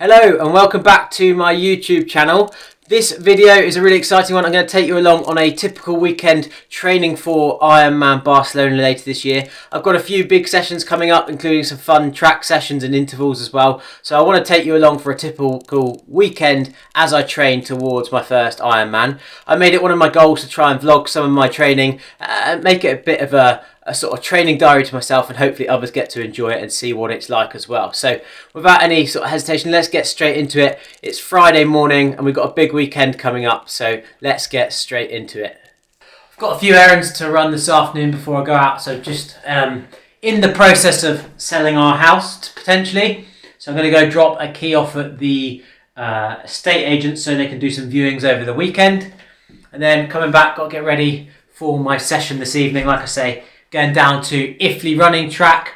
Hello and welcome back to my YouTube channel. This video is a really exciting one. I'm going to take you along on a typical weekend training for Ironman Barcelona later this year. I've got a few big sessions coming up, including some fun track sessions and intervals as well. So I want to take you along for a typical weekend as I train towards my first Ironman. I made it one of my goals to try and vlog some of my training and make it a bit of a sort of training diary to myself, and hopefully others get to enjoy it and see what it's like as well. So without any sort of hesitation, let's get straight into it. It's Friday morning and we've got a big weekend coming up, so let's get straight into it. I've got a few errands to run this afternoon before I go out, so just in the process of selling our house potentially. So I'm going to go drop a key off at the estate agent so they can do some viewings over the weekend, and then coming back, got to get ready for my session this evening. Like I say, going down to Iffley running track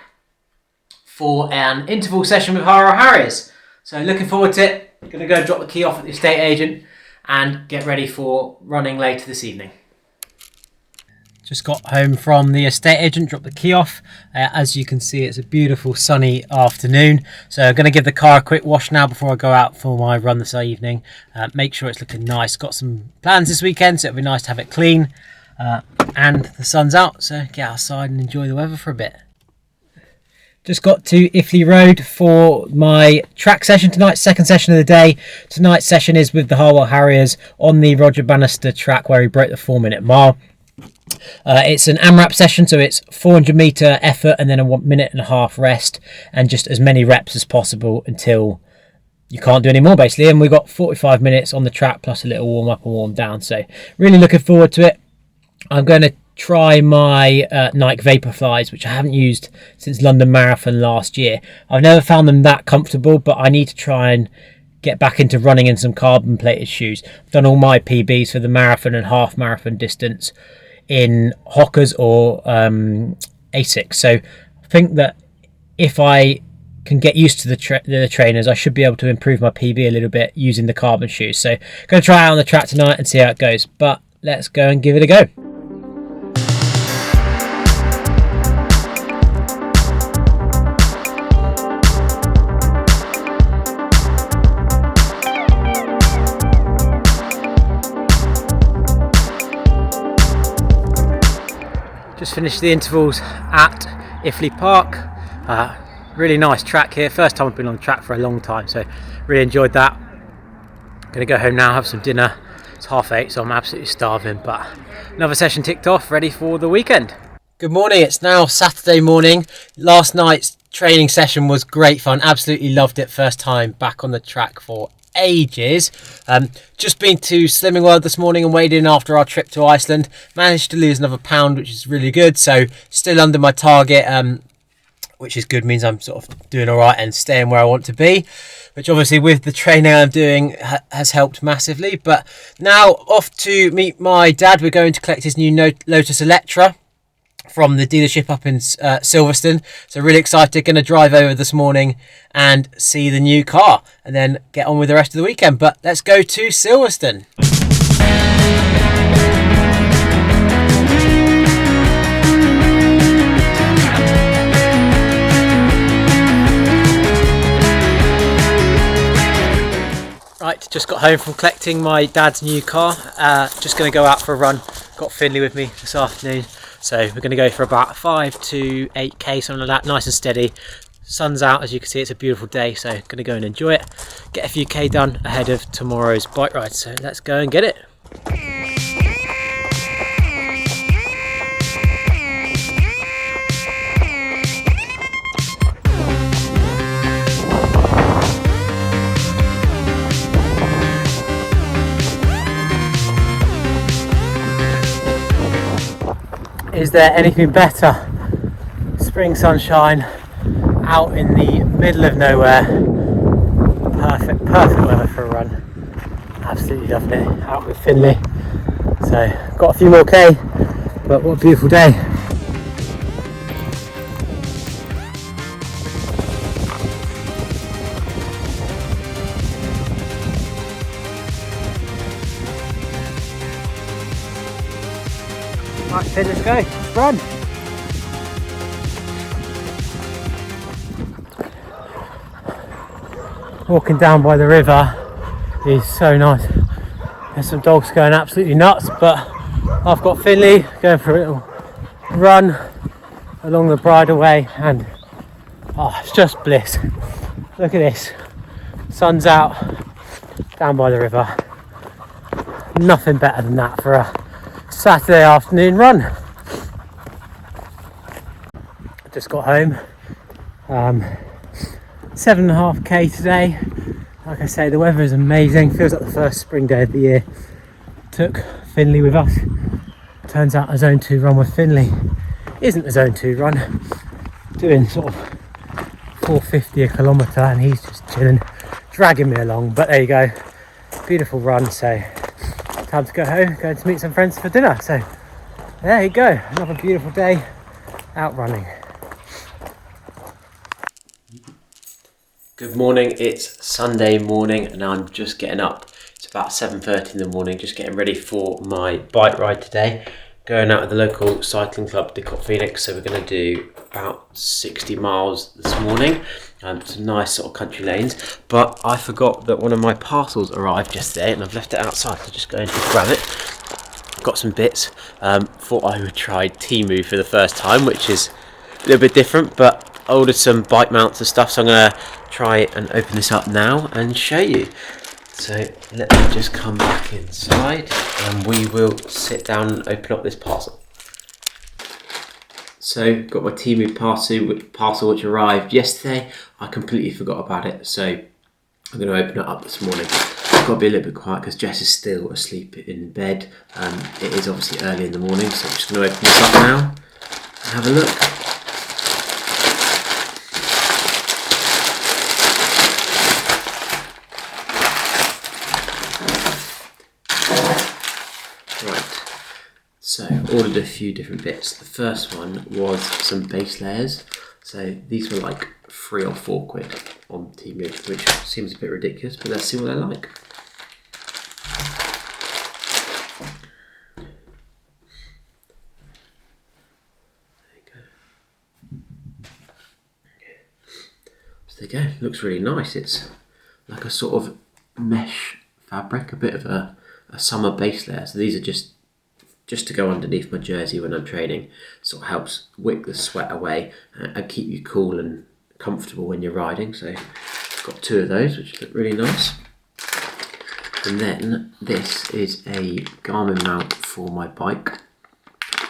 for an interval session with Harris. So looking forward to it. Going to go drop the key off at the estate agent and get ready for running later this evening. Just got home from the estate agent, dropped the key off. As you can see, it's a beautiful sunny afternoon. So I'm going to give the car a quick wash now before I go out for my run this evening. Make sure it's looking nice. Got some plans this weekend, so it'll be nice to have it clean. And the sun's out, so get outside and enjoy the weather for a bit. Just got to Iffley Road for my track session tonight, second session of the day. Tonight's session is with the Harwell Harriers on the Roger Bannister track where he broke the 4-minute mile. It's an AMRAP session, so it's 400 metre effort and then a 1.5 minute rest, and just as many reps as possible until you can't do any more basically. And we've got 45 minutes on the track plus a little warm up and warm down, so really looking forward to it. I'm going to try my Nike Vaporflies, which I haven't used since London Marathon last year. I've never found them that comfortable, but I need to try and get back into running in some carbon plated shoes. I've done all my PBs for the marathon and half marathon distance in Hoka's or Asics. So I think that if I can get used to the trainers, I should be able to improve my PB a little bit using the carbon shoes. So going to try it out on the track tonight and see how it goes. But let's go and give it a go. Just finished the intervals at Iffley Park. Really nice track here. First time I've been on the track for a long time, so really enjoyed that. Gonna go home now, have some dinner. It's 8:30, so I'm absolutely starving, but another session ticked off, ready for the weekend. Good morning, it's now Saturday morning. Last night's training session was great fun, absolutely loved it. First time back on the track for ages. Just been to Slimming World this morning and weighed in after our trip to Iceland. Managed to lose another pound, which is really good, so still under my target, which is good, means I'm sort of doing all right and staying where I want to be, which obviously with the training I'm doing has helped massively. But now off to meet my dad. We're going to collect his new Lotus Electra from the dealership up in Silverstone. So really excited, going to drive over this morning and see the new car and then get on with the rest of the weekend. But let's go to Silverstone. Right, just got home from collecting my dad's new car. Just going to go out for a run. Got Finley with me this afternoon, so we're going to go for about 5 to 8k, something like that, nice and steady. Sun's out, as you can see, it's a beautiful day, so going to go and enjoy it. Get a few k done ahead of tomorrow's bike ride, so let's go and get it. Is there anything better? Spring sunshine out in the middle of nowhere. Perfect weather for a run. Absolutely lovely. Out with Finley. So got a few more k, but what a beautiful day. Right, Finn, let's go. Let's run. walking down by the river is so nice. There's some dogs going absolutely nuts, but I've got Finley going for a little run along the bridleway, and it's just bliss. Look at this, sun's out down by the river. Nothing better than that for a Saturday afternoon run. I just got home, 7.5k today. Like I say, the weather is amazing. Feels like the first spring day of the year. Took Finley with us. Turns out a zone 2 run with Finley isn't a zone 2 run. Doing sort of 450 a kilometre, and he's just chilling, dragging me along. But there you go, beautiful run. So time to go home, going to meet some friends for dinner. So there you go, another beautiful day out running. Good morning, it's Sunday morning and I'm just getting up. It's about 7:30 in the morning, just getting ready for my bike ride today. Going out at the local cycling club, Dicot Phoenix, so we're going to do about 60 miles this morning. Some nice sort of country lanes, but I forgot that one of my parcels arrived yesterday and I've left it outside, so just going to grab it. Got some bits, thought I would try Temu for the first time, which is a little bit different, but I ordered some bike mounts and stuff, so I'm going to try and open this up now and show you. So let me just come back inside and we will sit down and open up this parcel. So got my Temu parcel which arrived yesterday. I completely forgot about it, so I'm going to open it up this morning. I've got to be a little bit quiet because Jess is still asleep in bed. It is obviously early in the morning, so I'm just going to open this up now and have a look. So ordered a few different bits. The first one was some base layers. So these were like 3 or 4 quid on Temu, which seems a bit ridiculous, but let's see what they're like. There you go. So there you go, looks really nice. It's like a sort of mesh fabric, a bit of a summer base layer. So these are just to go underneath my jersey when I'm training. Sort of helps wick the sweat away and keep you cool and comfortable when you're riding. So I've got 2 of those, which look really nice. And then this is a Garmin mount for my bike.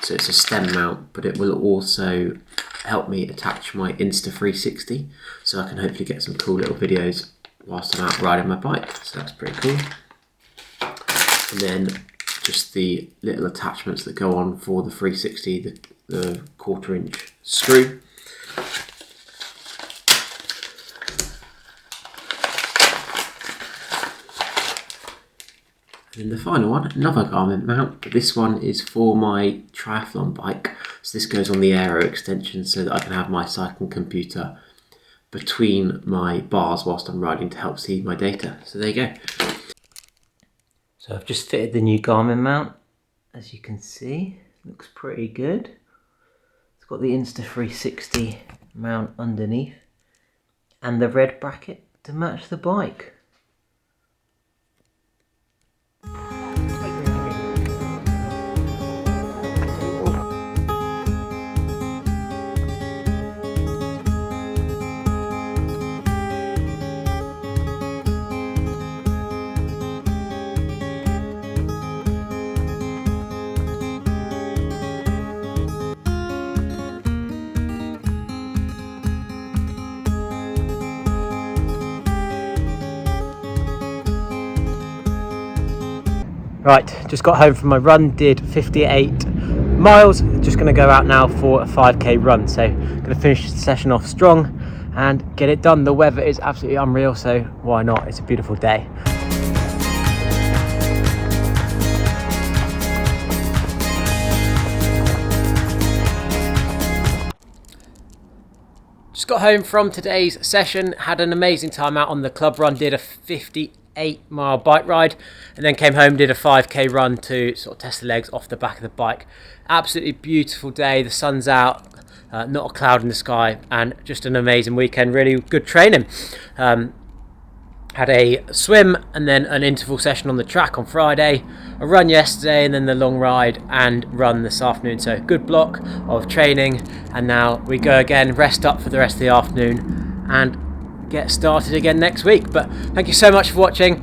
So it's a stem mount, but it will also help me attach my Insta360, so I can hopefully get some cool little videos whilst I'm out riding my bike. So that's pretty cool. And then just the little attachments that go on for the 360, the 1/4 inch screw. And then the final one, another Garmin mount, but this one is for my triathlon bike. So this goes on the aero extension so that I can have my cycling computer between my bars whilst I'm riding to help see my data. So there you go. So I've just fitted the new Garmin mount, as you can see, looks pretty good. It's got the Insta360 mount underneath and the red bracket to match the bike. Right, just got home from my run, did 58 miles. Just going to go out now for a 5k run. So I'm going to finish the session off strong and get it done. The weather is absolutely unreal, so why not? It's a beautiful day. Just got home from today's session, had an amazing time out on the club run, did a 58-mile bike ride, and then came home, did a 5k run to sort of test the legs off the back of the bike. Absolutely beautiful day, the sun's out, not a cloud in the sky, and just an amazing weekend, really good training. Had a swim and then an interval session on the track on Friday, a run yesterday, and then the long ride and run this afternoon. So good block of training, and now we go again, rest up for the rest of the afternoon and get started again next week. But thank you so much for watching.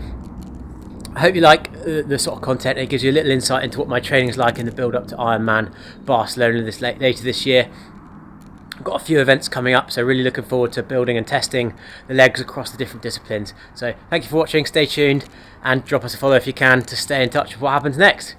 I hope you like the sort of content. It gives you a little insight into what my training is like in the build up to Ironman Barcelona later this year. I've got a few events coming up, so really looking forward to building and testing the legs across the different disciplines. So thank you for watching, stay tuned, and drop us a follow if you can to stay in touch with what happens next.